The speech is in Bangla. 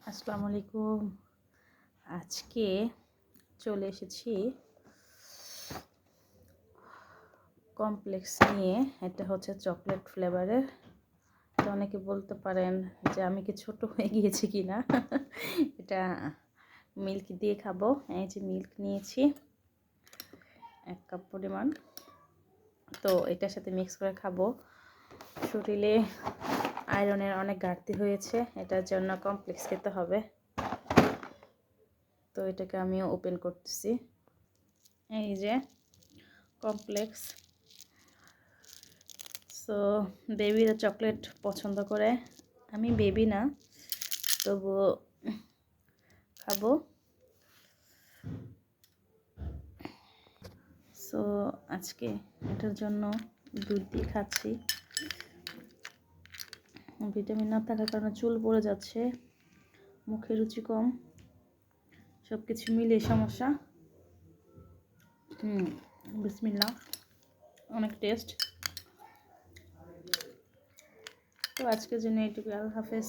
আসসালামু আলাইকুম। আজকে চলে এসেছি কমপ্লেক্স নিয়ে। এটা হচ্ছে চকলেট ফ্লেভারের। তো অনেকে বলতে পারেন যে আমি কি ছোট হয়ে গিয়েছি কি না। এটা মিল্ক দিয়ে খাবো। এই যে মিল্ক নিয়েছি 1 কাপ পরিমাণ। তো এটার সাথে মিক্স করে খাবো। শরীরে আয়রনের অনেক ঘাটতি হয়েছে, এটার জন্য কমপ্লেক্স খেতে হবে। তো এটাকে আমিও ওপেন করতেছি। এই যে কমপ্লেক্স। সো বেবিরা চকলেট পছন্দ করে, আমি বেবি না তবুও খাবো। সো আজকে এটার জন্য দুধ দিয়ে খাচ্ছি। ভিটামিন না থাকার কারণে চুল পড়ে যাচ্ছে, মুখে রুচি কম, সব কিছু মিলিয়ে সমস্যা। বিসমিল্লাহ, অনেক টেস্ট। তো আজকের জন্য এইটুকু। আল্লাহ হাফেজ।